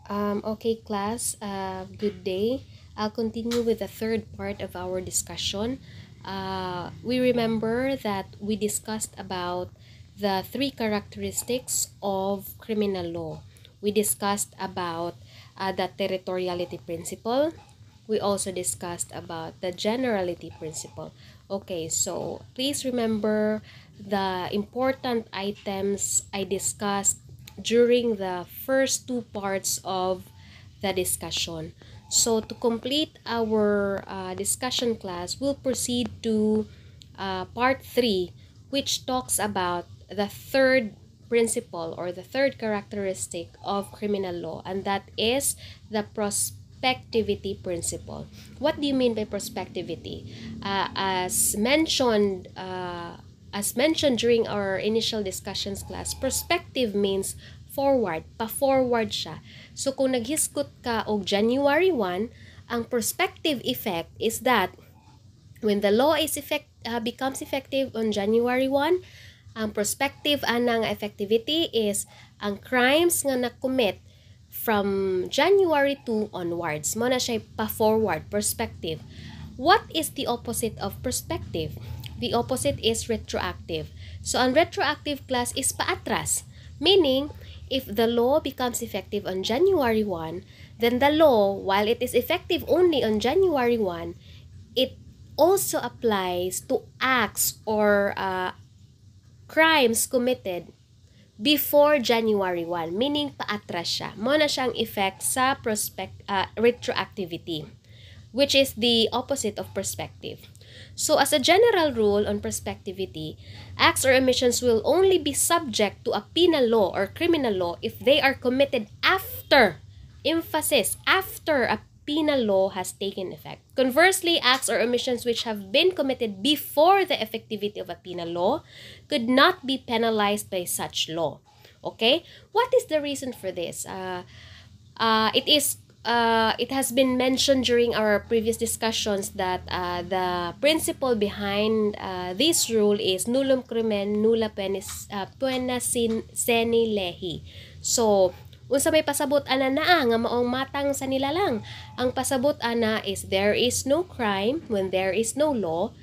Okay, class, good day. I'll continue with the third part of our discussion. We remember that we discussed about the three characteristics of criminal law. We discussed about the territoriality principle. We also discussed about the generality principle. Okay, so please remember the important items I discussed during the first two parts of the discussion. So to complete our discussion class, we'll proceed to part 3, which talks about the third principle or the third characteristic of criminal law, and that is the prospectivity principle. What do you mean by prospectivity? As mentioned during our initial discussions class, prospective means forward, pa-forward siya. So kung naghiskot ka og January 1, ang prospective effect is that when the law becomes effective on January 1, ang prospective anang effectivity is ang crimes nga na-commit from January 2 onwards. Mo na siya pa-forward, perspective. What is the opposite of prospective? The opposite is retroactive. So, ang retroactive class is paatras. Meaning, if the law becomes effective on January 1, then the law, while it is effective only on January 1, it also applies to acts or crimes committed before January 1, meaning paatras siya. Mo na siyang effect sa retroactivity, which is the opposite of prospective. So as a general rule on prospectivity, acts or omissions will only be subject to a penal law or criminal law if they are committed after, emphasis, after a penal law has taken effect. Conversely, acts or omissions which have been committed before the effectivity of a penal law could not be penalized by such law. Okay? What is the reason for this? It has been mentioned during our previous discussions that the principle behind this rule is nullum crimen nulla pena sine lehi. So, unsa may pasabot ana naa nga maong matang sa nilalang. Ang pasabot ana is there is no crime when there is no law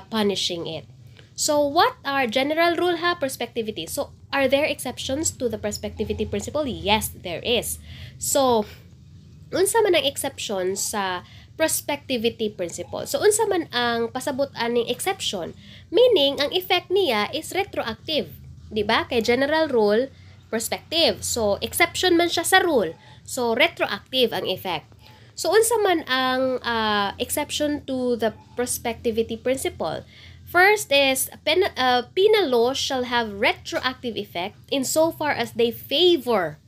punishing it. So, what are general rule ha? Prospectivity. So, are there exceptions to the prospectivity principle? Yes, there is. So, unsa man ang exception sa prospectivity principle? So, unsa man ang pasabot aning exception? Meaning, ang effect niya is retroactive. Diba? Kay general rule, prospective. So, exception man siya sa rule. So, retroactive ang effect. So, unsa man ang exception to the prospectivity principle? First is, penal law shall have retroactive effect insofar as they favor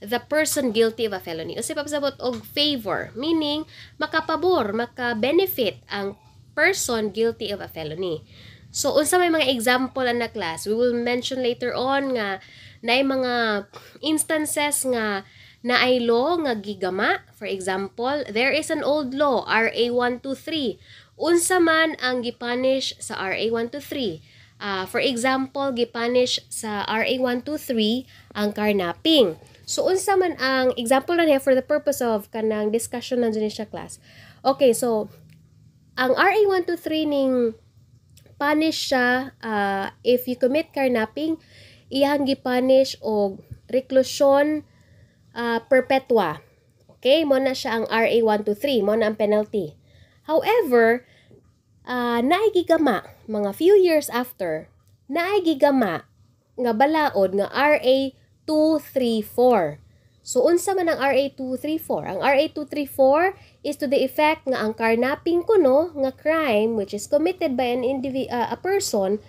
the person guilty of a felony. Kasi papasabot og favor, meaning makapabor, maka-benefit ang person guilty of a felony. So, unsa may mga example na class, we will mention later on nga naay mga instances nga naay law nga gigama. For example, there is an old law, RA 123. Unsa man ang gipunish sa RA 123? For example, gipunish sa RA 123 ang carnapping. So, unsa man ang example na niya for the purpose of kanang discussion na dyan siya class. Okay, so, ang RA 123 ning punish siya if you commit carnapping, iyang gipunish og reclusion perpetua. Okay, mo na siya ang RA 123, mo na ang penalty. However, naigigama, mga few years after, naigigama nga balaod nga RA 234. So, unsa man ang RA 234? Ang RA 234 is to the effect nga ang carnapping kuno nga crime which is committed by a person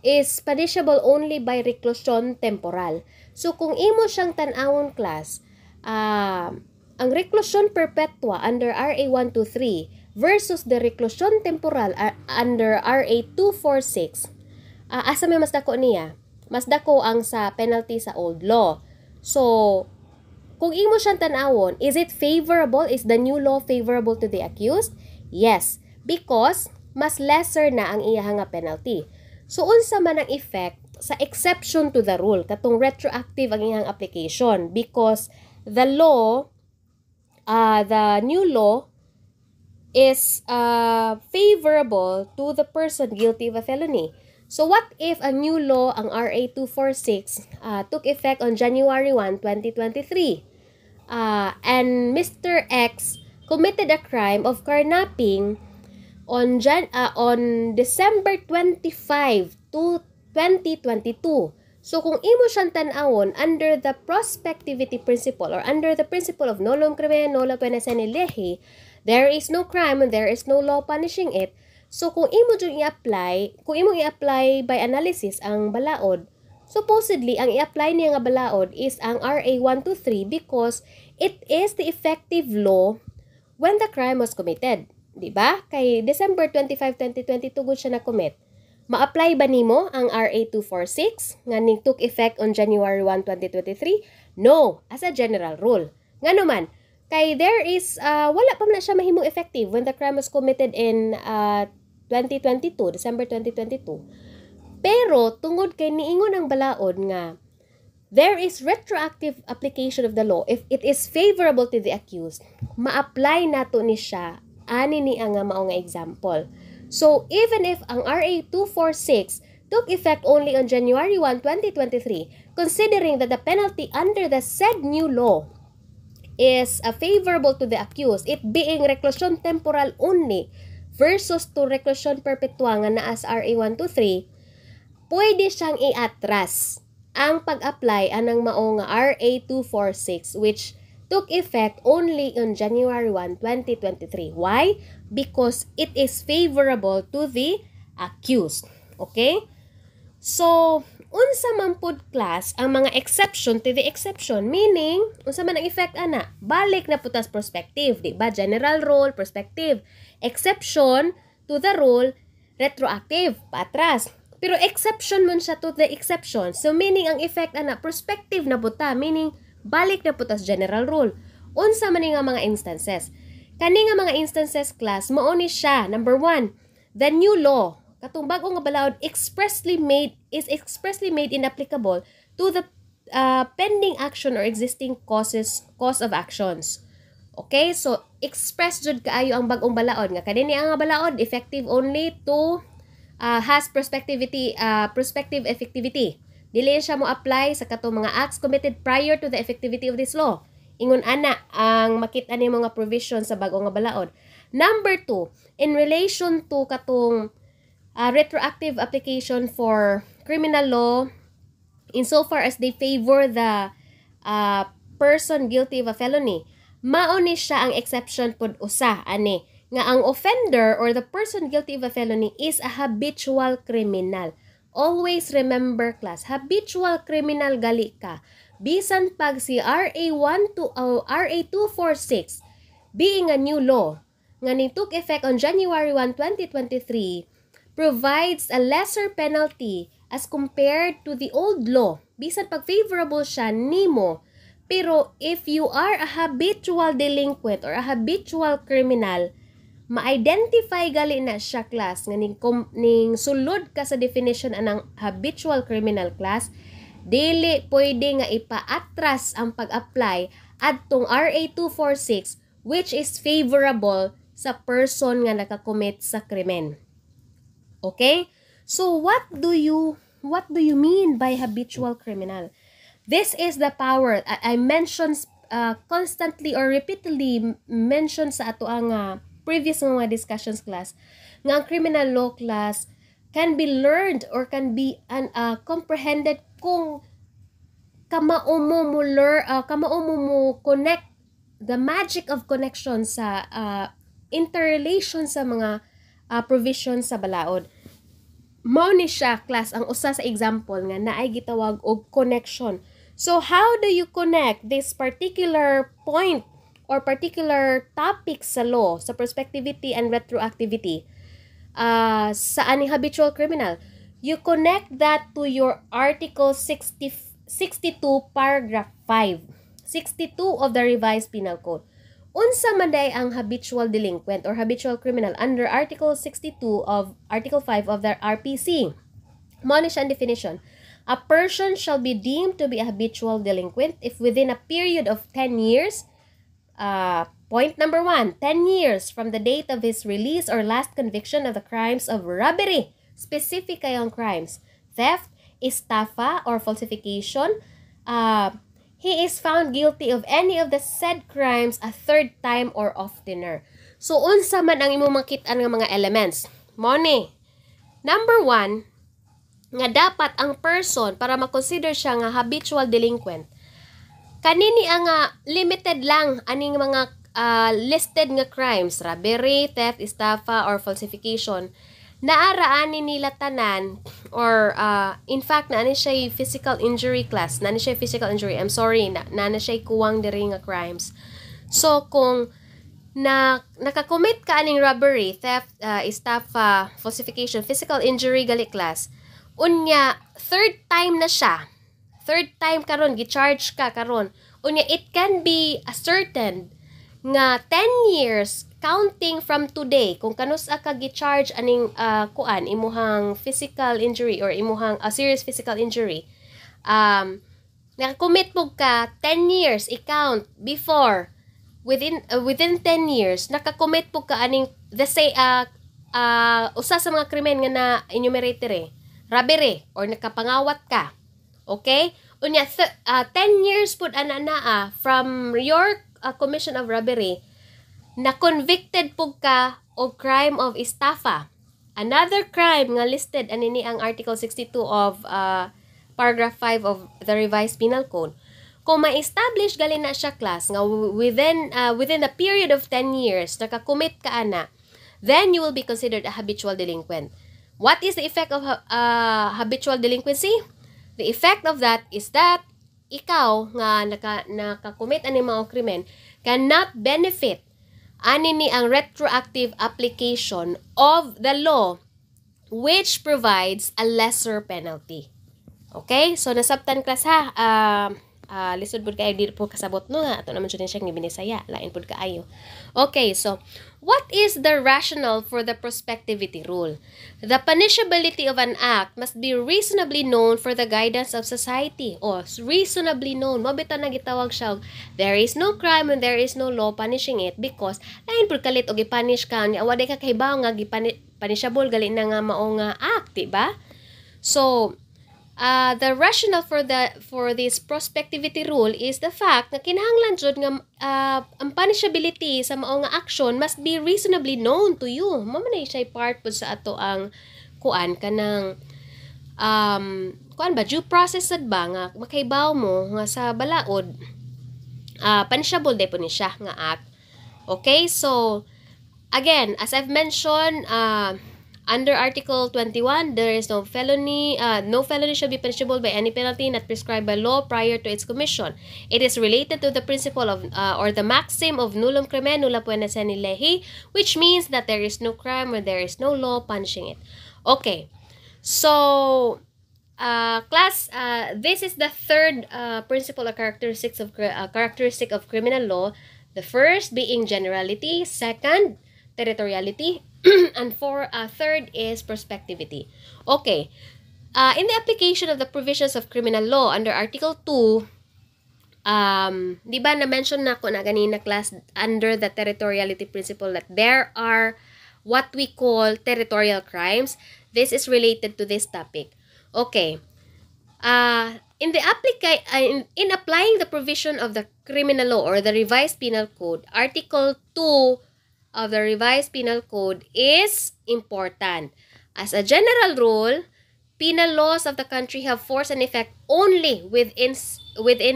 is punishable only by reclusion temporal. So, kung imo siyang tan-awon class, ang reclusion perpetua under RA 123 versus the reclusion temporal under RA 246, asa may mas dako niya? Mas dako ang sa penalty sa old law. So, kung imo siyang tan-awon, is it favorable? Is the new law favorable to the accused? Yes, because mas lesser na ang iyang nga penalty. So, unsa man ang effect sa exception to the rule, katong retroactive ang iyang application because the law, the new law is favorable to the person guilty of a felony. So what if a new law, ang RA 246, took effect on January 1, 2023, and Mr. X committed a crime of carnapping on December 25 to 2022. So kung imo siyang tanawon under the prospectivity principle or under the principle of nolum crimen nola pene sine lege, there is no crime and there is no law punishing it. So kung imo jud i-apply by analysis ang balaod, supposedly ang i-apply niya nga balaod is ang RA 123 because it is the effective law when the crime was committed. Diba? Kay December 25, 2022 gud siya na-commit. Ma-apply ba nimo ang RA 246 nga ning took effect on January 1, 2023? No, as a general rule. Ngano man, kay there is wala pa man siya mahimong effective when the crime was committed in 2022, December 2022. Pero tungod kay niingon ang balaod nga there is retroactive application of the law if it is favorable to the accused, ma-apply nato ni siya ani ni nga mao nga example. So even if ang RA 246 took effect only on January 1, 2023, considering that the penalty under the said new law is favorable to the accused, it being reclusion temporal only versus to reclusion perpetua nga naa sa RA 123, pwede siyang i-atras ang pag-apply anang mao nga RA 246 which took effect only on January 1, 2023. Why? Because it is favorable to the accused. Okay? So, unsa man pod class ang mga exception to the exception, meaning unsa man ang effect ana, balik na putas perspective, di ba? General rule, perspective, exception to the rule, retroactive, patras. Pero exception man siya to the exception. So meaning ang effect ana perspective na buta, meaning balik na putas general rule. Unsa man nga mga instances? Kani nga mga instances class mao ni siya. Number 1, the new law katong bag-o nga balaod expressly made inapplicable to the pending action or existing cause of actions. Okay, so express jud kaayo ang bag-ong balaod nga kani nga balaod effective only to has prospective effectivity. Dili siya mo apply sa katong mga acts committed prior to the effectivity of this law. Ingon ana ang makita ni mga provision sa bag-o nga balaod. Number 2, in relation to katong retroactive application for criminal law insofar as they favor the person guilty of a felony, mao ni siya ang exception pod usa ani nga ang offender or the person guilty of a felony is a habitual criminal. Always remember class, habitual criminal gali ka. Bisan pag si RA 246 being a new law nga ni took effect on January 1, 2023 provides a lesser penalty as compared to the old law. Bisan pag favorable siya nimo. Pero if you are a habitual delinquent or a habitual criminal, ma-identify gali na siya class nga ning sulod ka sa definition anang habitual criminal class, dili pwede nga ipaatras ang pag-apply adtong RA 246 which is favorable sa person nga nakakommit sa krimen. Okay? So what do you mean by habitual criminal? This is the power I mentioned constantly or repeatedly mentioned sa ato ang previous mga discussions class nga ang criminal law class can be learned or can be comprehended kung kamao mo connect the magic of connection sa interrelation sa mga provisions sa balaod. Mao ni siya class ang usa sa example nga naay gitawag og connection. So how do you connect this particular point or particular topic sa law, sa prospectivity and retroactivity sa aning habitual criminal? You connect that to your Article 62 paragraph 5, 62 of the Revised Penal Code. Unsa man day ang habitual delinquent or habitual criminal under Article 62 of Article 5 of the RPC? Mao ni siya ang definition. A person shall be deemed to be a habitual delinquent if within a period of 10 years, point number 1, 10 years from the date of his release or last conviction of the crimes of robbery, specific kayong crimes, theft, estafa, or falsification, he is found guilty of any of the said crimes a third time or oftener. So, unsa man ang imong makit-an nga mga elements? Money. Number 1, nga dapat ang person para makonsider siya nga habitual delinquent. Kanini ang limited lang aning mga listed nga crimes, robbery, theft, estafa, or falsification. Naaraan nila tanan or in fact naani siya physical injury class, naani siya physical injury, I'm sorry, naani siya kuwang diri nga crimes. So kung nakakommit ka aning robbery, theft, estafa, falsification, physical injury gali class, unya third time na siya, third time karon gi-charge ka karon, unya it can be ascertained nga 10 years counting from today kung kanus ka gi-charge aning imuhang physical injury or imuhang serious physical injury, nakakommit mo ka 10 years i-count before within 10 years nakakommit po ka aning usa sa mga krimen nga na enumerate re, robbery or nakapangawat ka, okay, unya 10 years pud ana from your commission of robbery, na convicted po ka o crime of estafa. Another crime nga listed anini ang Article 62 of paragraph 5 of the Revised Penal Code. Kung ma-establish gali na siya class nga within the period of 10 years nakakommit ka ana, then you will be considered a habitual delinquent. What is the effect of habitual delinquency? The effect of that is that ikaw nga nakakommit ani mga krimen cannot benefit ani ang retroactive application of the law which provides a lesser penalty. Okay? So nasabtan class ha. Lisod pud kayo di po kasabot no, ato naman jud siya ng Binisaya, lain pud kaayo. Okay, so what is the rationale for the prospectivity rule? The punishability of an act must be reasonably known for the guidance of society. O reasonably known, mo bitaw na gitawag siya, there is no crime when there is no law punishing it because lain pud kalit og gipunish ka nya wa day ka kahibaw nga punishable gali na nga mao nga act, di ba? So the rationale for this prospectivity rule is the fact na kinahanglan jud nga ang punishability sa mao nga action must be reasonably known to you. Mao man siya part pud sa ato ang kanang due process sad ba nga makahibaw mo nga sa balaod punishable day po ni siya nga act. Okay, so again, as I've mentioned, under Article 21, there is no felony shall be punishable by any penalty not prescribed by law prior to its commission. It is related to the principle of or the maxim of nullum crimen nulla poena sine lege, which means that there is no crime where there is no law punishing it. Okay, so class, this is the third principle or characteristic of criminal law. The first being generality, second territoriality, and third is prospectivity. Okay. In the application of the provisions of criminal law under Article 2, di ba na-mention na ko na ganina class under the territoriality principle that there are what we call territorial crimes. This is related to this topic. Okay. In applying the provision of the criminal law or the Revised Penal Code, Article 2 of the Revised Penal Code is important. As a general rule, penal laws of the country have force and effect only within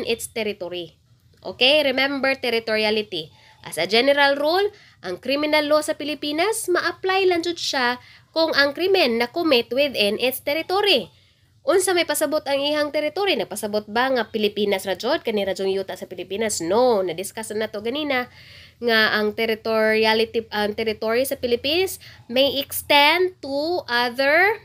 its territory. Okay? Remember territoriality. As a general rule, ang criminal law sa Pilipinas, ma-apply lang jud siya kung ang krimen na commit within its territory. Unsa may pasabot ang ihang territory? Napasabot ba nga Pilipinas ra jud kani ra jud yuta sa Pilipinas? No, na-discuss na to ganina nga ang territory sa Philippines may extend to other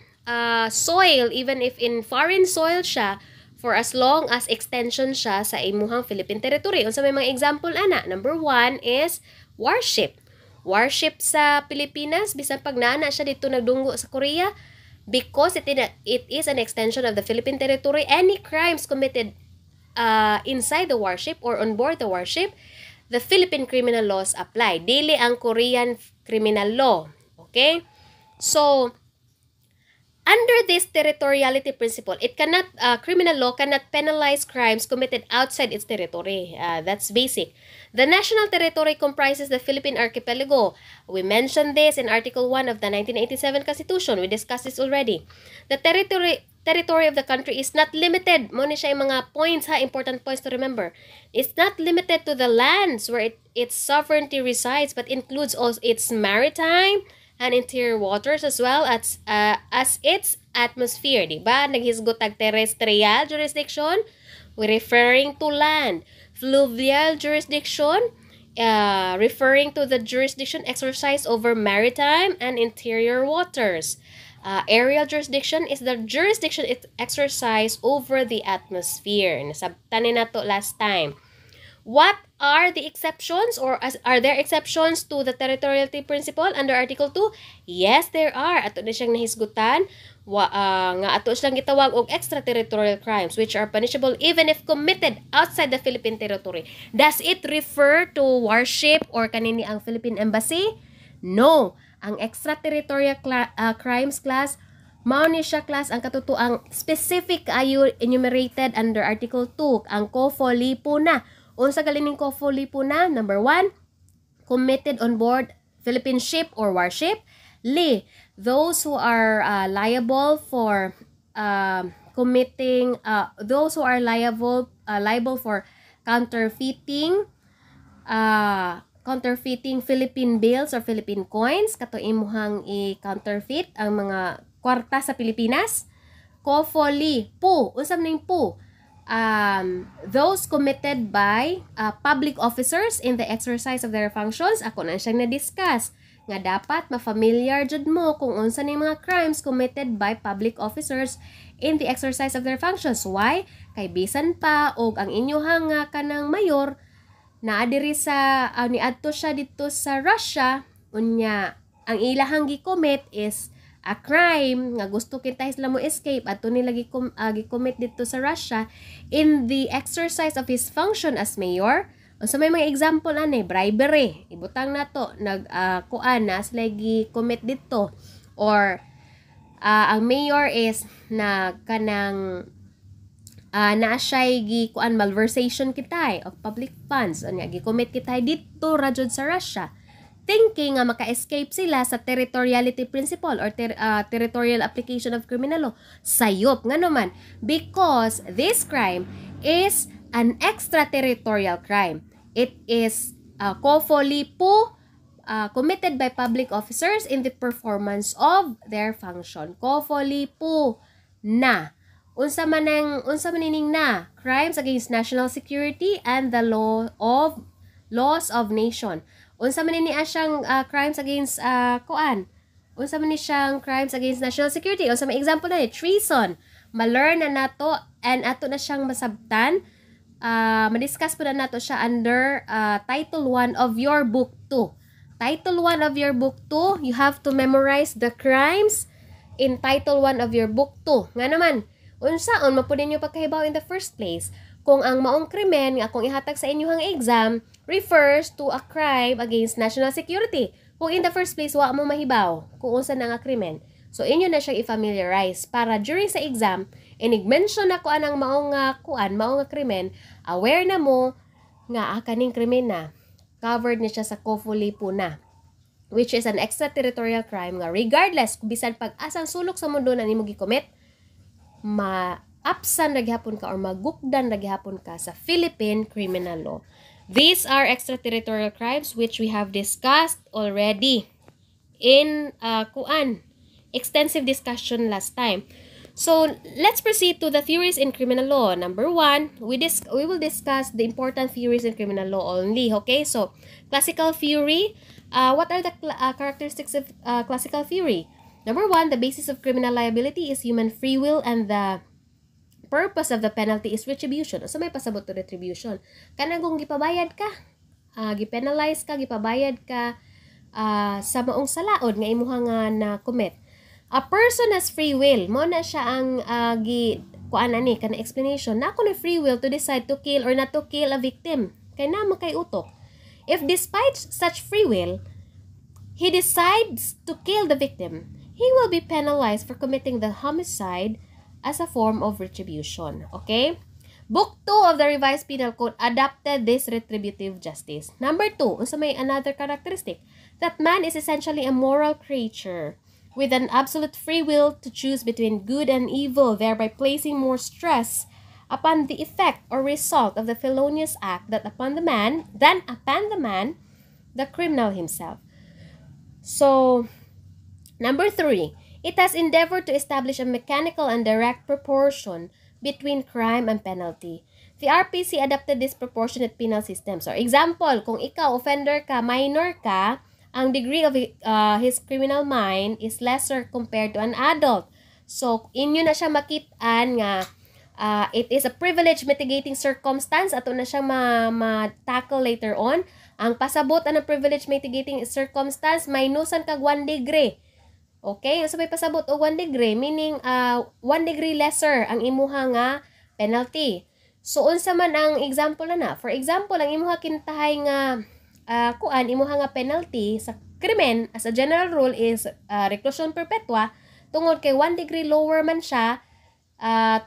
soil even if in foreign soil siya for as long as extension siya sa imuhang Philippine territory. Unsa may mga example ana? Number 1 is warship. Warship sa Pilipinas bisan pag naana siya dito nagdunggo sa Korea, Because it is an extension of the Philippine territory, any crimes committed inside the warship or on board the warship, the Philippine criminal laws apply. Dili ang Korean criminal law. Okay? So, under this territoriality principle, criminal law cannot penalize crimes committed outside its territory. That's basic. The national territory comprises the Philippine archipelago. We mentioned this in Article 1 of the 1987 Constitution. We discussed this already. The territory of the country is not limited. Mo ni siya yung mga points, important points to remember. It's not limited to the lands where its sovereignty resides, but includes also its maritime and interior waters as well as its atmosphere, di ba? Naghisgot tag terrestrial jurisdiction, we're referring to land. Fluvial jurisdiction, referring to the jurisdiction exercised over maritime and interior waters. Aerial jurisdiction is the jurisdiction exercised over the atmosphere. Nasabtanin na to last time. What are the exceptions, or are there exceptions to the territoriality principle under Article 2? Yes, there are. Ato na siyang nahisgutan. Nga ato siyang gitawag og extraterritorial crimes which are punishable even if committed outside the Philippine territory. Does it refer to warship or kanini ang Philippine Embassy? No. Ang extraterritorial crimes class, mao ni siya class ang katutuang specific ayo enumerated under Article 2, ang COFOLIPO na. Unsa galining COFOLIPO na? Number 1, committed on board Philippine ship or warship. Those who are liable for those who are liable for counterfeiting Philippine bills or Philippine coins, kato imuhang i-counterfeit ang mga kwarta sa Pilipinas. COFOLIPO, unsa ning po? Those committed by public officers in the exercise of their functions. Ako na siyang na-discuss nga dapat ma-familiar jud mo kung unsa ning mga crimes committed by public officers in the exercise of their functions. Why? Kay bisan pa og ang inyohang kanang mayor naa diri sa niadto siya dito sa Russia, unya ang ilahang gi-commit is a crime nga gusto kita sila mo escape at nila gi-commit dito sa Russia in the exercise of his function as mayor. So may mga example bribery, ibutang nato kuan na sila gi-commit dito, or ang mayor is na kanang na siya'y gikuan malversation kitay of public funds, unya gi-commit kitay dito ra jud sa Russia, thinking nga maka-escape sila sa territoriality principle or territorial application of criminal law. Sayop nga naman, because this crime is an extraterritorial crime. It is COFOLIPO, committed by public officers in the performance of their function. COFOLIPO na. Unsa manining na? Crimes against national security and the laws of nation. Unsa man ni siyang crimes against unsa man ni siyang crimes against national security? Unsa may example na treason. Ma-learn na nato and ato na siyang masabtan. Ma-discuss po na nato siya under Title 1 of your Book 2. Title 1 of your Book 2, you have to memorize the crimes in Title 1 of your Book 2. Nga naman, unsaon mapudin niyo pagkahibaw in the first place kung ang maong krimen nga akong ihatag sa inyong exam refers to a crime against national security. Kung in the first place wa mo mahibaw kung unsa na nga krimen, so inyo na siyang i-familiarize para during sa exam inig-mention ako anang maong nga krimen, aware na mo nga kaning krimen na covered ni siya sa COFOLIPO na, which is an extraterritorial crime nga regardless kung bisan pag-asang sulok sa mundo na nimo gi-commit, ma-absan na gihapon ka or magukdan na gihapon ka sa Philippine criminal law. These are extraterritorial crimes which we have discussed already in extensive discussion last time. So let's proceed to the theories in criminal law. Number 1, we will discuss the important theories in criminal law only. Okay, so classical theory. What are the characteristics of classical theory? Number 1, the basis of criminal liability is human free will and the purpose of the penalty is retribution. So may pasabot to retribution. Kanang kung gipabayad ka, gipenalize ka, gipabayad ka sa maong salaod nga imuha nga na commit. A person has free will. Mo na siya ang kuan ani kana explanation. Na ako na free will to decide to kill or not to kill a victim. Kay na kay utok. If despite such free will, he decides to kill the victim, he will be penalized for committing the homicide as a form of retribution. Okay? Book 2 of the Revised Penal Code adopted this retributive justice. Number 2, unsa may another characteristic, that man is essentially a moral creature with an absolute free will to choose between good and evil, thereby placing more stress upon the effect or result of the felonious act than upon the man, the criminal himself. So, number 3, it has endeavored to establish a mechanical and direct proportion between crime and penalty. The RPC adopted this proportionate penal system. So, example, kung ikaw, offender ka, minor ka, ang degree of his criminal mind is lesser compared to an adult. So, inyo na siya makitaan nga it is a privilege mitigating circumstance. Ato na siya ma-tackle later on. Ang pasabot ng privilege mitigating circumstance, minusan kag 1 degree. Okay? So, may pasabot o 1 degree, meaning 1 degree lesser ang imuha nga penalty. So, unsa man ang example na? For example, ang imuha kintahay nga imuha nga penalty sa krimen as a general rule is reclusion perpetua, tungod kay 1 degree lower man siya,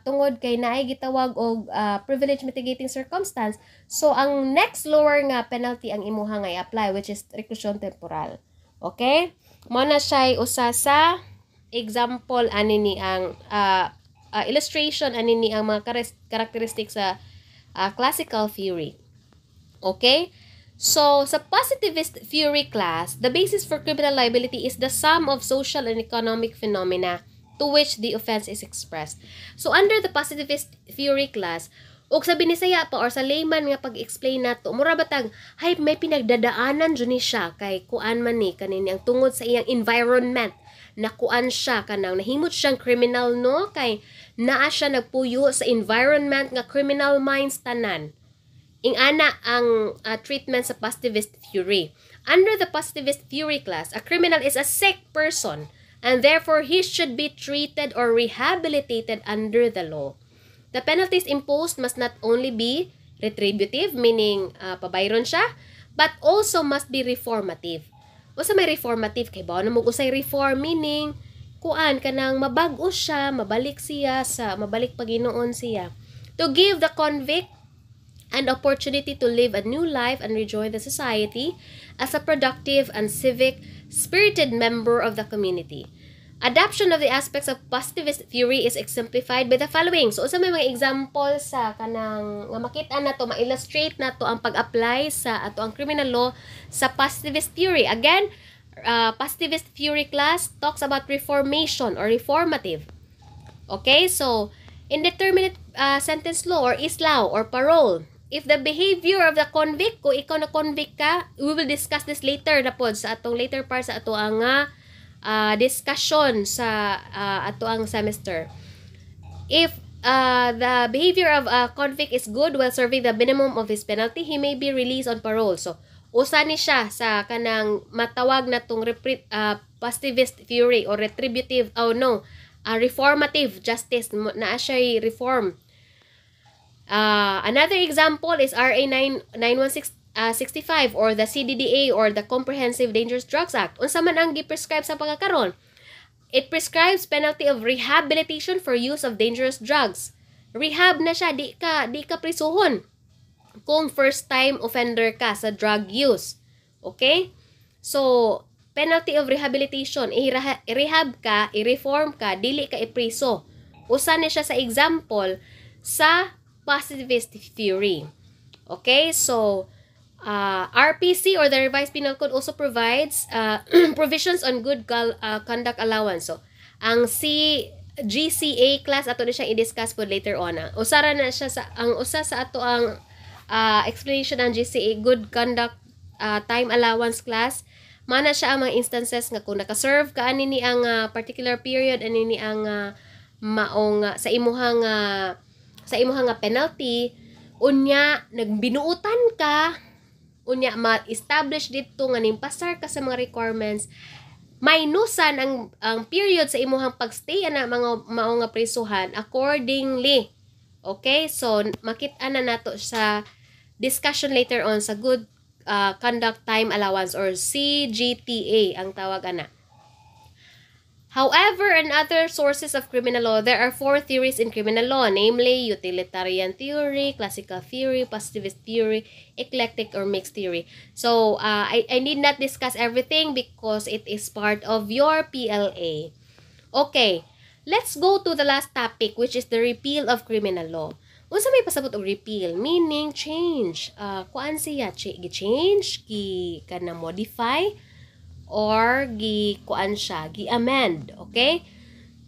tungod kay naay gitawag og privilege mitigating circumstance. So, ang next lower nga penalty ang imuha nga i-apply, which is reclusion temporal. Okay? Mo na siya usa sa example ani ni ang illustration ani ni ang mga characteristics sa classical theory. Okay? So, sa positivist theory class, the basis for criminal liability is the sum of social and economic phenomena to which the offense is expressed. So, under the positivist theory class, ug sa binisaya pa or sa layman nga pag-explain nato, mura batang hay may pinagdadaanan jud ni siya kay kuan man ni kanini ang tungod sa iyang environment, nakuan siya kanang nahimot siyang criminal no kay naa siya nagpuyo sa environment nga criminal minds tanan. Ingana ang treatment sa positivist theory. Under the positivist theory class, a criminal is a sick person and therefore he should be treated or rehabilitated under the law. The penalties imposed must not only be retributive, meaning pabayron siya, but also must be reformative. O sa may reformative, kay bawa na mo usay reform, meaning kuan kanang mabag-o siya, mabalik Paginoon siya. To give the convict an opportunity to live a new life and rejoin the society as a productive and civic, spirited member of the community. Adoption of the aspects of positivist theory is exemplified by the following. So, sa may mga example sa kanang nga makita na to, ma-illustrate na to ang pag-apply sa ato ang criminal law sa positivist theory. Again, positivist theory class talks about reformation or reformative. Okay, so indeterminate sentence law or islaw or parole. If the behavior of the convict, kung ikaw na convict ka, we will discuss this later na po sa atong later part sa ato ang discussion sa ato ang semester. If the behavior of a convict is good while serving the minimum of his penalty, he may be released on parole. So, usa ni siya sa kanang matawag na tong positivist theory or retributive, reformative justice na siya reform. Another example is RA 91665 or the CDDA or the Comprehensive Dangerous Drugs Act. Unsa man ang gi-prescribe sa pagkakaron? It prescribes penalty of rehabilitation for use of dangerous drugs. Rehab na siya, di ka prisuhon kung first time offender ka sa drug use. Okay? So, penalty of rehabilitation, i-rehab ka, i-reform ka, dili ka ipriso. Usa na siya sa example sa positivist theory. Okay? So, RPC or the Revised Penal Code also provides provisions on good conduct allowance. So, ang GCA class ato na siyang i-discuss po later on. Usara na siya ang usa sa ato ang explanation ng GCA good conduct time allowance class. Mana siya ang mga instances nga kung naka-serve ka ani ang particular period ani ang maong sa imuhang penalty, unya nagbinuutan ka, unya ma-establish dito nga nimpasar ka sa mga requirements, minusan ang period sa imuhang pagstay ana mga mao nga prisuhan accordingly. Okay? So makita na nato sa discussion later on sa good conduct time allowance or CGTA ang tawag ana. However, in other sources of criminal law, there are 4 theories in criminal law, namely utilitarian theory, classical theory, positivist theory, eclectic or mixed theory. So, I need not discuss everything because it is part of your PLA. Okay, let's go to the last topic, which is the repeal of criminal law. Unsa may pasabot og repeal? Meaning change. Kuan siya? Gi-change, modify, or kuan siya, gi-amend, okay?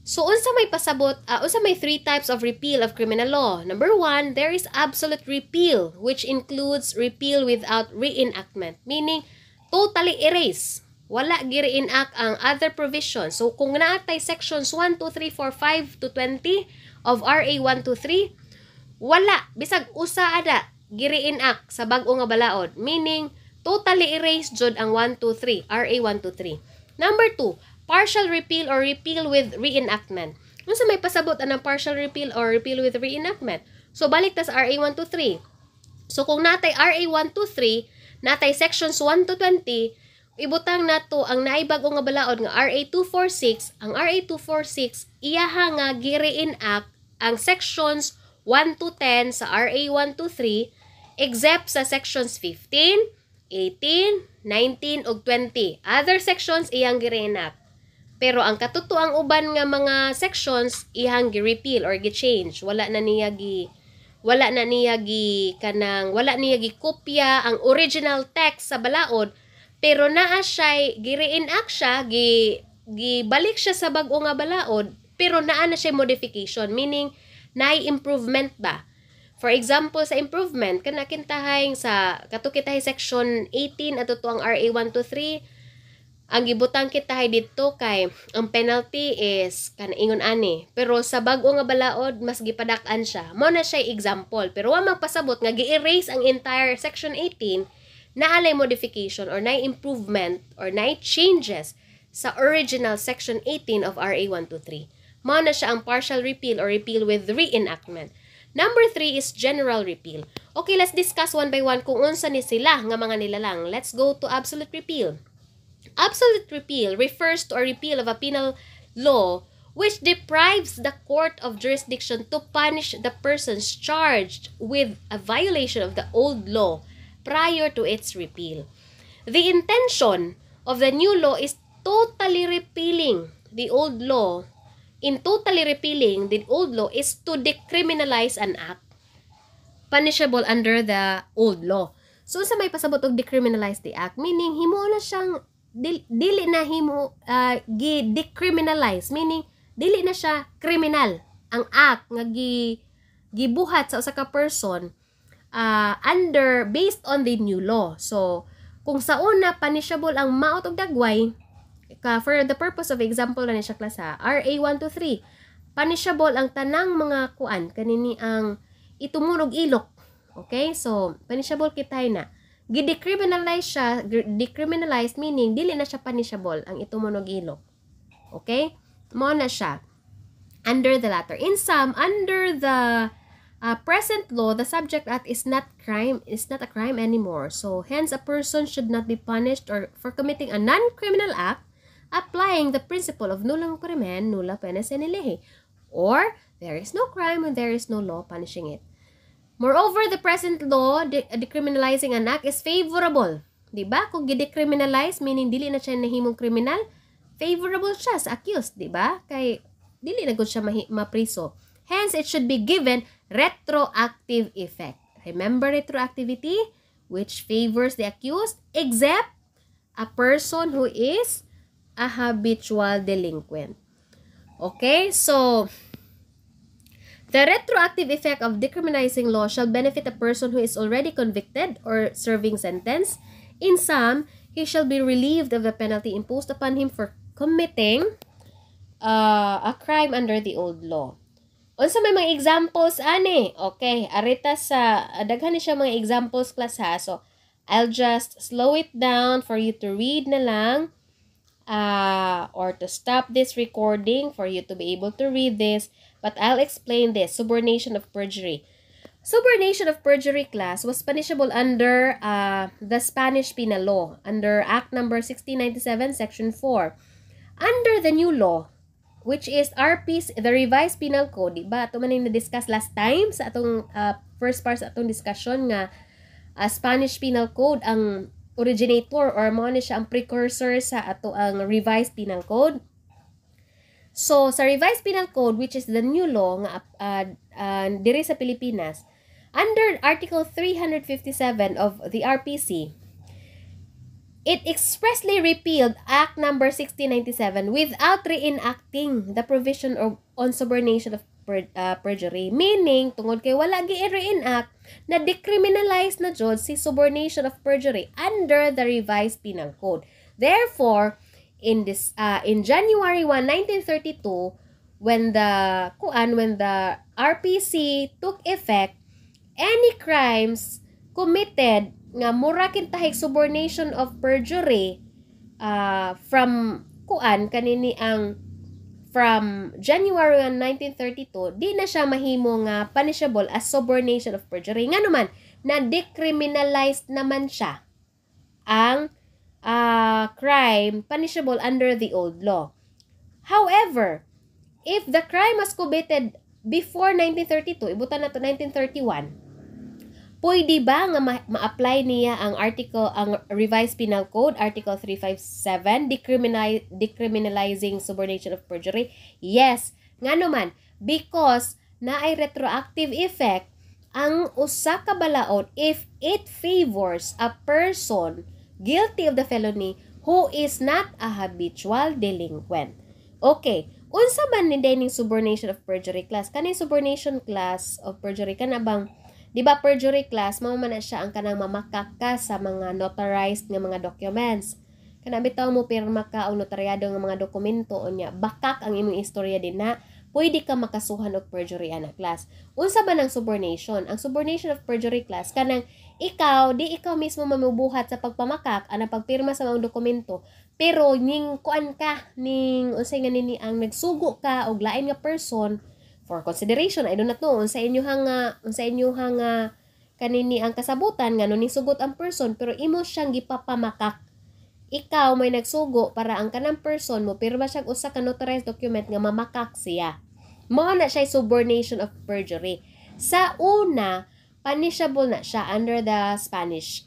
So unsa may pasabot, unsa may 3 types of repeal of criminal law. Number 1, there is absolute repeal, which includes repeal without reenactment, meaning totally erase. Wala gi-reenact ang other provisions. So kung naatay sections 1, 2, 3, 4, 5 to 20 of RA 123, wala bisag usa ada gi-reenact sa bag-o nga balaod, meaning totally erased jud ang 123, RA 123. Number 2, partial repeal or repeal with reenactment. Unsa may pasabot anang partial repeal or repeal with reenactment? So balik ta sa RA 123. So kung natay RA 123, natay sections 1 to 20, ibutang nato ang naibag-o nga balaod nga RA 246. Ang RA 246 iyaha nga gi-reenact ang sections 1 to 10 sa RA 123 except sa sections 15, 18, 19, ug 20. Other sections iyang gi-reenact. Pero ang katutuang uban nga mga sections iyang gi-repeal or gi-change. Wala na niya kopya ang original text sa balaod, pero naa siya gi-reenact siya, gibalik siya sa bag-o nga balaod, pero naa na siya modification, meaning naay improvement ba. For example, sa improvement, kinahanglan sa katukitahay section 18 ato to ang RA 123, ang gibutang kitahay dito kay ang penalty is ingon ani. Pero sa bag-o nga balaod, mas gipadak-an siya. Mao na siya example. Pero wa magpasabot nga gi-erase ang entire section 18, naalay modification or naay improvement or naay changes sa original section 18 of RA 123. Mao na siya ang partial repeal or repeal with reenactment. Number 3 is general repeal. Okay, let's discuss one by one kung unsa ni sila nga mga nilalang. Let's go to absolute repeal. Absolute repeal refers to a repeal of a penal law which deprives the court of jurisdiction to punish the persons charged with a violation of the old law prior to its repeal. The intention of the new law is totally repealing the old law. In totally repealing the old law is to decriminalize an act punishable under the old law. So sa may pasabot og decriminalize the act, meaning himo na siyang dili na himo decriminalize, meaning dili na siya criminal ang act nga gibuhat sa usa ka person based on the new law. So kung sa una punishable ang maot og dagway, for the purpose of example na siya klasa, RA 123, punishable ang tanang mga kuan kanini ang itumunog ilok. Okay? So, punishable kitay na. Gi-decriminalize siya, decriminalized meaning dili na siya punishable ang itumunog ilok. Okay? Mo na siya under the latter. In sum, under the present law, the subject act is not a crime anymore. So, hence a person should not be punished or for committing a non-criminal act applying the principle of nullum crimen, nulla pena sine lege, or there is no crime when there is no law punishing it. Moreover, the present law decriminalizing an act is favorable. Diba? Kung gi-decriminalize, meaning dili na siya nahimong kriminal, favorable siya sa accused, diba? Kay dili na gud siya mapriso. Hence, it should be given retroactive effect. Remember retroactivity, which favors the accused, except a person who is a habitual delinquent. Okay, so the retroactive effect of decriminalizing law shall benefit a person who is already convicted or serving sentence. In sum, he shall be relieved of the penalty imposed upon him for committing a crime under the old law. Unsa may mga examples ani? Okay, arita sa daghan ni siya mga examples class ha. So I'll just slow it down for you to read na lang. or to stop this recording for you to be able to read this, but I'll explain this. Subornation of perjury. Subornation of perjury, class, was punishable under the Spanish Penal Law, under Act number 1697, Section 4. Under the new law, which is RPC, the Revised Penal Code, diba? Ito man yung na-discuss last time sa atong first part sa atong discussion nga Spanish Penal Code ang originator or mo na siya ang precursor sa ato ang Revised Penal Code. So, sa Revised Penal Code, which is the new law nga diri sa Pilipinas, under Article 357 of the RPC, it expressly repealed Act number 1697 without reenacting the provision on subornation of perjury. Meaning, tungod kay wala gi-reenact, na decriminalize na jud si subornation of perjury under the Revised Penal Code. Therefore, in January 1, 1932, when the RPC took effect, any crimes committed nga mura kintahig subornation of perjury from January 1, 1932, di na siya mahimo nga punishable as subornation of perjury. Nga naman, na-decriminalized naman siya ang crime punishable under the old law. However, if the crime was committed before 1932, ibutan na to 1931, pwede ba nga ma-apply niya ang Revised Penal Code, Article 357, decriminalizing subornation of perjury? Yes. Nga naman, because na ay retroactive effect ang usa ka balaod if it favors a person guilty of the felony who is not a habitual delinquent. Okay. Unsa man ni dining subornation of perjury, class? Kanang subornation class of perjury kana bang, di ba, perjury class, mao man na siya ang kanang mamakak ka sa mga notarized nga mga documents. Kana bitaw mo pirma ka o notaryado nga mga dokumento unya, bakak ang imong istorya din na pwede ka makasuhan og perjury ana, class. Unsa ba nang subornation? Ang subornation of perjury, class, kanang ikaw mismo mamubuhat sa pagpamakak ana pagpirma sa mga dokumento, pero ning kuan ka ning unsay nga nini ang nagsugo ka og lain nga person for consideration. I do not know unsa inyuhang kanini ang kasabutan nga ning sugot ang person, pero imo siyang gipapamakak. Ikaw may nagsugo para ang kanang person mo pirma siyang usa ka notarized document nga mamakak siya. Mao na siya subornation of perjury. Sa una, punishable na siya under the Spanish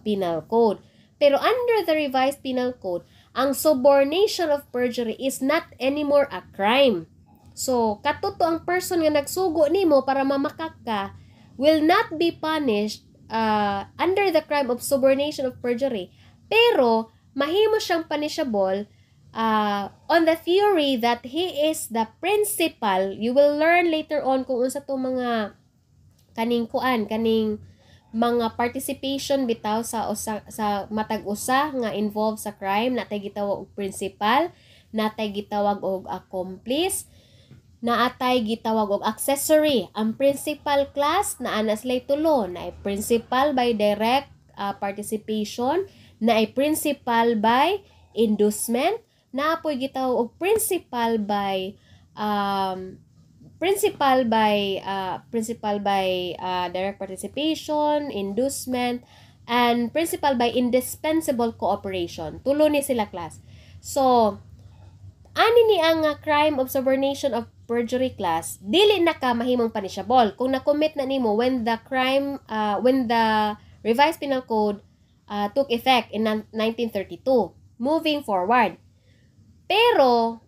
Penal Code. Pero under the Revised Penal Code, ang subornation of perjury is not anymore a crime. So, katuto ang person nga nagsugo nimo para mamakak ka will not be punished under the crime of subornation of perjury. Pero, mahimo siyang punishable on the theory that he is the principal. You will learn later on kung unsa to mga kaning mga participation bitaw sa matag usa nga involved sa crime, natay gitawag og principal, natay gitawag og accomplice, naatay gitawag og accessory. Ang principal, class, naa na sila tulo, na ay principal by direct participation, na ay principal by inducement, na apoy gitawag og principal by direct participation, inducement, and principal by indispensable cooperation. Tulo ni sila, class. So, ani ni ang crime of subornation of perjury, class, dili na ka mahimong punishable kung na-commit na nimo when the Revised Penal Code took effect in 1932. Moving forward. Pero,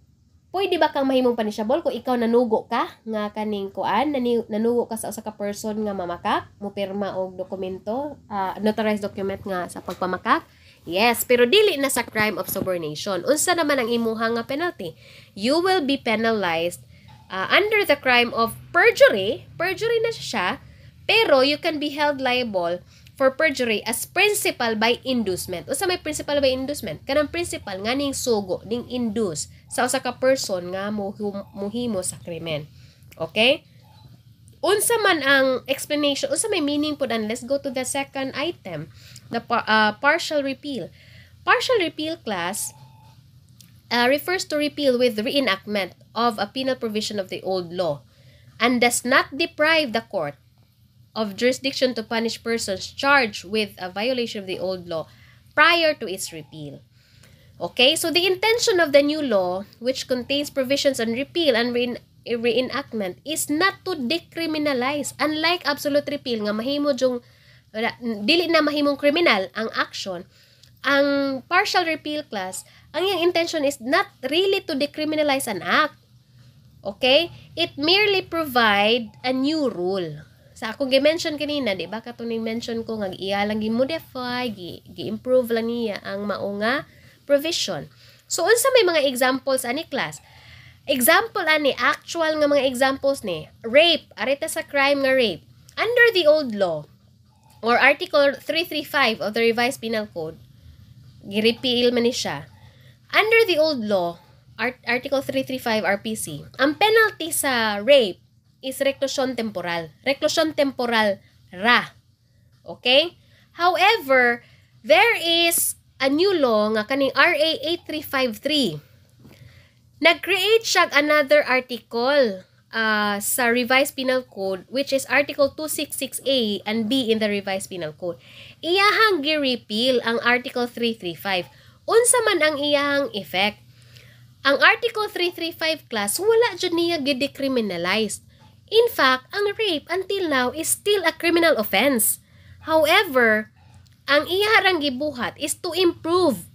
pwede ba kang mahimong punishable kung ikaw nanugo ka nga kaning kuan, nanugo ka sa usa ka person nga mamakak, mo pirma og dokumento, notarized document nga sa pagpamakak? Yes, pero dili na sa crime of subornation. Unsa naman ang imuhang nga penalty? You will be penalized under the crime of perjury. Perjury na siya, pero you can be held liable for perjury as principal by inducement. Unsa may principal by inducement? Kanang principal nga ning sugo, ning induce sa usa ka person nga muhimo sa krimen. Okay? Unsa man ang explanation, unsa may meaning po dan? Let's go to the second item, the partial repeal. Partial repeal, class, refers to repeal with reenactment of a penal provision of the old law and does not deprive the court of jurisdiction to punish persons charged with a violation of the old law prior to its repeal. Okay, so the intention of the new law, which contains provisions on repeal and reenactment, is not to decriminalize. Unlike absolute repeal nga mahimo jung dili na mahimong kriminal ang action, ang partial repeal class, ang iyang intention is not really to decriminalize an act. Okay? It merely provide a new rule. Sa akong gi-mention kanina, di ba? Katuning mention ko nga iya lang gi-modify, gi-improve lang niya ang maunga provision. So, unsa may mga examples ani class? Example ani, actual nga mga examples ni, rape, arita sa crime nga rape. Under the old law, or Article 335 of the Revised Penal Code, gi-repeal man ni siya. Under the old law, Article 335 RPC, ang penalty sa rape is reclusion temporal. Reclusion temporal ra. Okay? However, there is a new law nga kaning RA 8353. Nag-create siya another article sa Revised Penal Code, which is Article 266A and B in the Revised Penal Code. Iyahang gi-repeal ang Article 335. Unsa man ang iyahang effect? Ang Article 335 class, wala dyan niya gi-decriminalized. In fact, ang rape until now is still a criminal offense. However, ang iyaharang gibuhat is to improve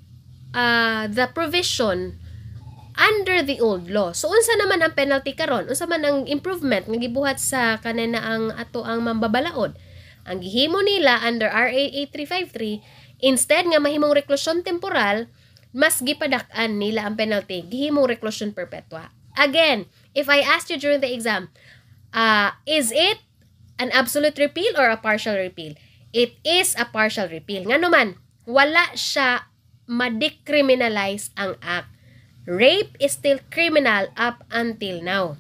the provision under the old law. So, unsa naman ang penalty karon? Unsa man ang improvement nga gibuhat sa kanina ang ato ang mambabalaod? Ang gihimo nila under RA 8353, instead nga mahimong reclusion temporal, mas gipadak-an nila ang penalty, gihimong reclusion perpetua. Again, if I asked you during the exam, is it an absolute repeal or a partial repeal? It is a partial repeal. Nga naman, wala siya ma-decriminalize ang act. Rape is still criminal up until now.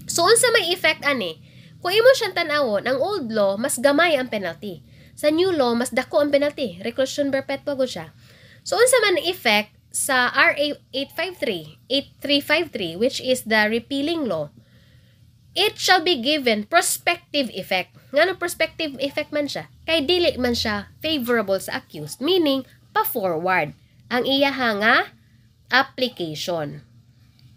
So, unsa may effect ani? Kung imo siyang tanawon, ang old law, mas gamay ang penalty. Sa new law, mas dako ang penalty. Reclusion perpetua gud siya. So, unsa man ang effect sa RA 8353, which is the repealing law, it shall be given prospective effect. Ngano prospective effect man siya? Kay dili man siya favorable sa accused, meaning pa-forward ang iyahang application.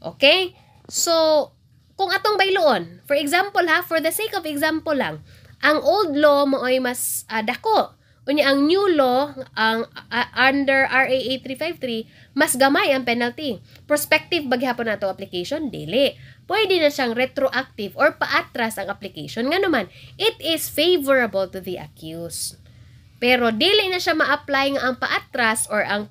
Okay? So, kung atong bayloon, for example for the sake of example lang, ang old law mo ay mas dako. Unya ang new law, ang under RA 8353, mas gamay ang penalty. Prospective baghapon nato application, dili. Pwede na siyang retroactive or paatras ang application. Nga naman, it is favorable to the accused. Pero dili na siya ma-apply nga ang paatras or ang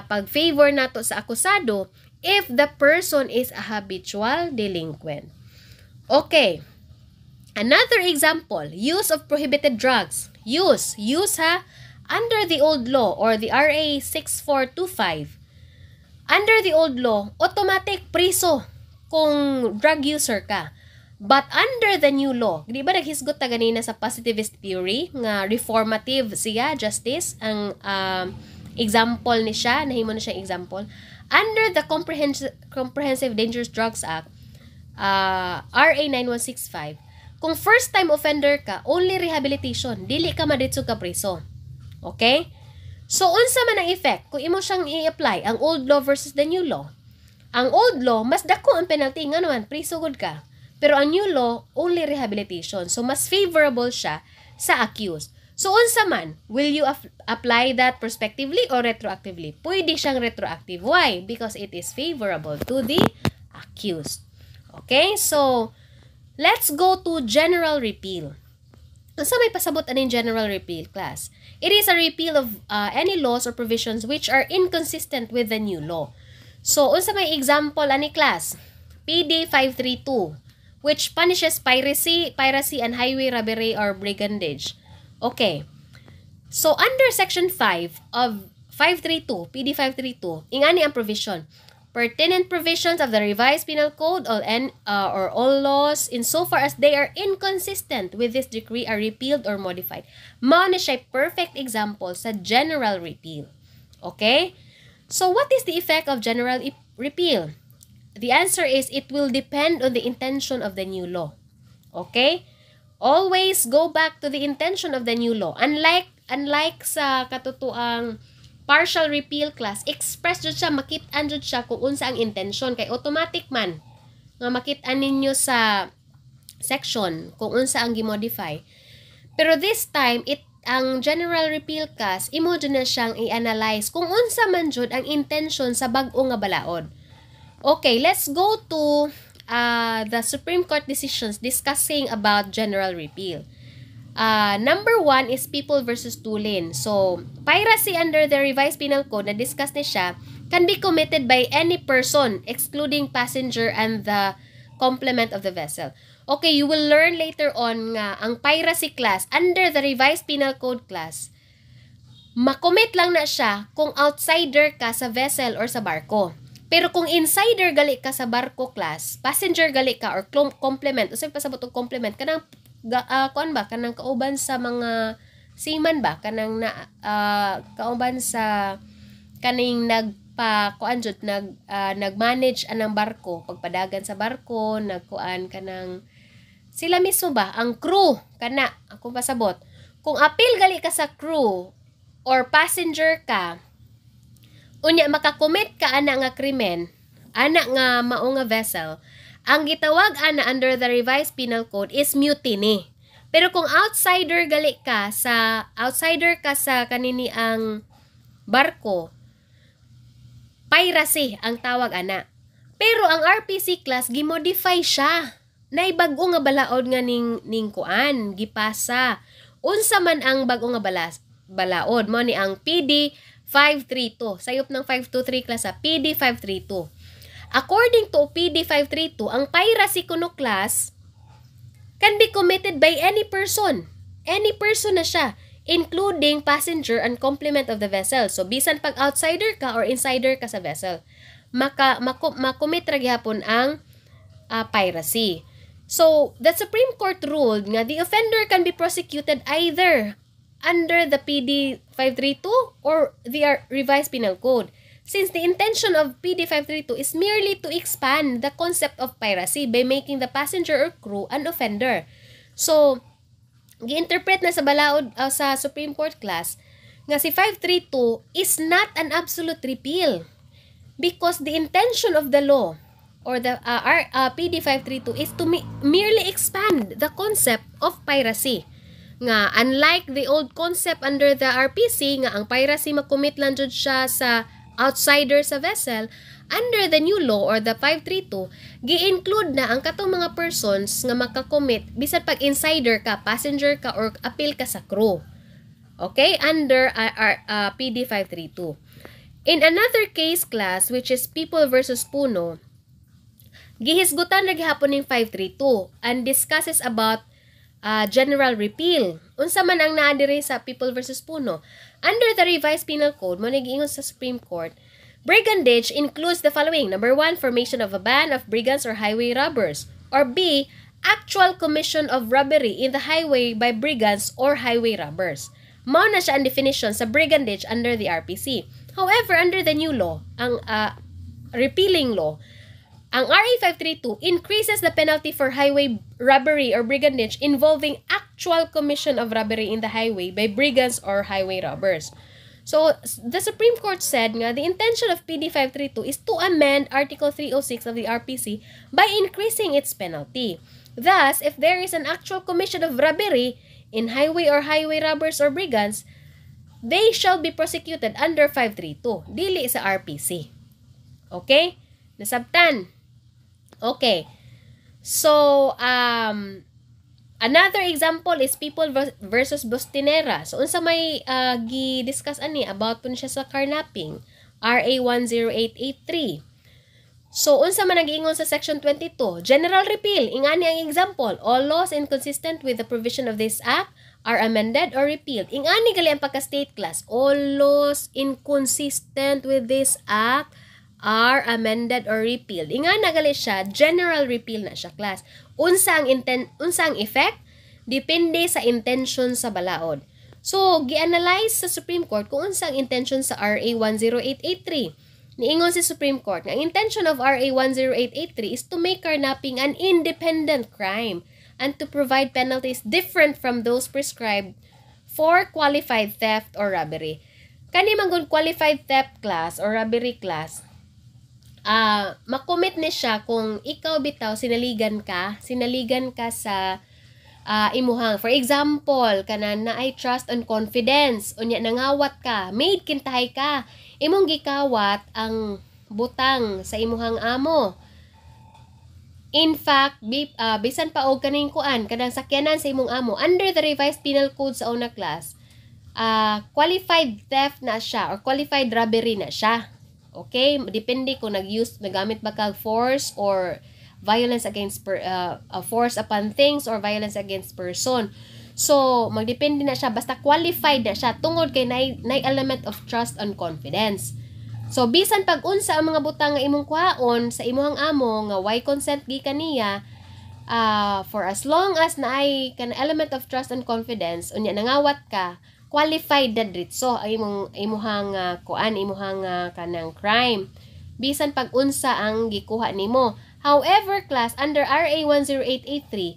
pag-favor nato sa akusado if the person is a habitual delinquent. Okay. Another example, use of prohibited drugs. Use under the old law or the RA 6425. Under the old law, automatic priso kung drug user ka. But under the new law, di ba naghisgot ta ganina sa positivist theory nga reformative siya, justice, ang example ni siya, nahimo na siya example. Under the Comprehensive Dangerous Drugs Act, RA 9165, kung first time offender ka, only rehabilitation, dili ka maditsog ka priso. Okay? So, unsa man ang effect kung imo siyang i-apply ang old law versus the new law? Ang old law, mas dako ang penalty, nga naman, priso gud ka. Pero ang new law, only rehabilitation. So, mas favorable siya sa accused. So, unsa man, will you apply that prospectively or retroactively? Pwede siyang retroactive. Why? Because it is favorable to the accused. Okay? So, let's go to general repeal. Unsa may pasabot aning general repeal class? It is a repeal of any laws or provisions which are inconsistent with the new law. So, unsa may example ani class? PD 532, which punishes piracy and highway robbery or brigandage. Okay. So, under Section 5 of 532, PD 532, ingani ang provision. Pertinent provisions of the Revised Penal Code or all laws insofar as they are inconsistent with this decree are repealed or modified. Mao na siya perfect example sa general repeal. Okay? So what is the effect of general repeal? The answer is it will depend on the intention of the new law. Okay? Always go back to the intention of the new law. Unlike sa katutuang partial repeal class, express jud siya, makit-an jud siya kung unsa ang intention, kay automatic man nga makit-an ninyo sa section kung unsa ang gi-modify. Pero this time, ang general repeal class, imo jud na siyang i-analyze kung unsa man jud ang intention sa bag-o nga balaod. Okay, let's go to the Supreme Court decisions discussing about general repeal. Number 1 is People versus Tulin. So, piracy under the revised penal code na discuss ni siya can be committed by any person excluding passenger and the complement of the vessel. Okay, you will learn later on nga ang piracy class under the revised penal code class, makomit lang na siya kung outsider ka sa vessel or sa barko. Pero kung insider gali ka sa barko class, passenger gali ka or complement, usay pasabot og complement kanang kuan ba kanang kauban sa mga seaman ba kanang kauban sa kaning nagmanage anang barko, pagpadagan sa barko, nagkuan kanang sila mismo ba ang crew kana ako pasabot. Kung apil gali ka sa crew or passenger ka, unya makakomit ka ana nga krimen, ana nga mao nga vessel, ang gitawag ana under the revised penal code is mutiny. Pero kung outsider ka sa kanini ang barko, piracy ang tawag ana. Pero ang RPC class gimodify siya. Nay bag-o nga balaod nga ning kuan, gipasa. Unsa man ang bag-o nga balaod mo ni ang PD 532. Sayop ng 523 class sa PD 532. According to PD 532, ang piracy kuno class can be committed by any person. Any person na siya, including passenger and complement of the vessel. So, bisan pag outsider ka or insider ka sa vessel, makomit ra gyapon ang piracy. So, the Supreme Court ruled nga the offender can be prosecuted either under the PD 532 or the revised penal code, since the intention of PD 532 is merely to expand the concept of piracy by making the passenger or crew an offender. So, gi-interpret na sa balaod sa Supreme Court class nga si 532 is not an absolute repeal because the intention of the law or the PD 532 is to merely expand the concept of piracy. Nga unlike the old concept under the RPC nga ang piracy makomit lang jud siya sa outsider sa vessel, under the new law or the 532 gi-include na ang katong mga persons nga makakomit bisan pag insider ka, passenger ka or apil ka sa crew. Okay, under PD 532. In another case class which is People versus Puno, gihisgutan na gihapon ning 532 and discusses about general repeal. Unsa man ang naa diri sa People versus Puno. Under the revised penal code, mo nag-ingon sa Supreme Court, brigandage includes the following. Number 1, formation of a band of brigands or highway robbers. Or B, actual commission of robbery in the highway by brigands or highway robbers. Mao na siya ang definition sa brigandage under the RPC. However, under the new law, ang repealing law, ang RA 532 increases the penalty for highway robbery or brigandage involving actual commission of robbery in the highway by brigands or highway robbers. So, the Supreme Court said nga the intention of PD 532 is to amend Article 306 of the RPC by increasing its penalty. Thus, if there is an actual commission of robbery in highway or highway robbers or brigands, they shall be prosecuted under 532, dili sa RPC. Okay? Nasabtan? Okay. So, another example is People versus Bustinera. So, unsa may gi-discuss ani about pun siya sa carnapping, RA 10883. So, unsa man nag-iingon sa Section 22, General Repeal. Ingani ang example, all laws inconsistent with the provision of this act are amended or repealed. Ingani gali ang pagka-state class, all laws inconsistent with this act are amended or repealed. Inga nagali siya, general repeal na siya class. Unsa ang effect? Depende sa intention sa balaod. So, gi-analyze sa Supreme Court kung unsa ang intention sa RA 10883. Niingon si Supreme Court, ang intention of RA 10883 is to make carnapping an independent crime and to provide penalties different from those prescribed for qualified theft or robbery. Kani man qualified theft class or robbery class, makomit ni siya kung ikaw bitaw sinaligan ka sa imuhang. For example, kanan na ay trust and confidence, unya nangawat ka, maid kintahay ka, imong gikawat ang butang sa imuhang amo. In fact, bisan pa og kaning kuan, kanang sakyanan sa imong amo, under the revised penal code sa una class, qualified theft na siya or qualified robbery na siya. Okay? Depende kung nagamit ba kag force or violence against force upon things or violence against person. So, magdepende na siya basta qualified na siya tungod kay nay element of trust and confidence. So, bisan pag unsa ang mga butang nga imong kuhaon sa imong amo nga why consent gikan niya, for as long as naay kan element of trust and confidence unya nangawat ka, qualified na dritso ang imuhang kanang crime bisan pag unsa ang gikuha nimo. However, class, under RA 10883,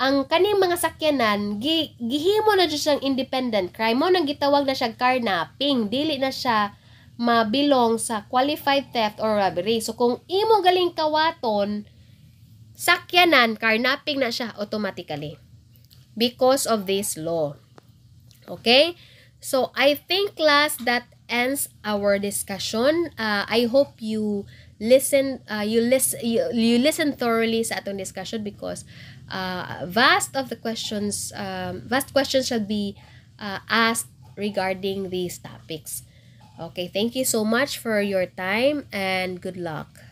ang kaning mga sakyanan, gihimo na siyang independent crime. Mo nang gitawag na siya carnapping. Dili na siya mabilong sa qualified theft or robbery. So, kung imo galing kawaton, sakyanan, carnapping na siya automatically. Because of this law. Okay? So, I think, class, that ends our discussion. I hope you listen thoroughly sa atong discussion because vast questions shall be asked regarding these topics. Okay, thank you so much for your time and good luck.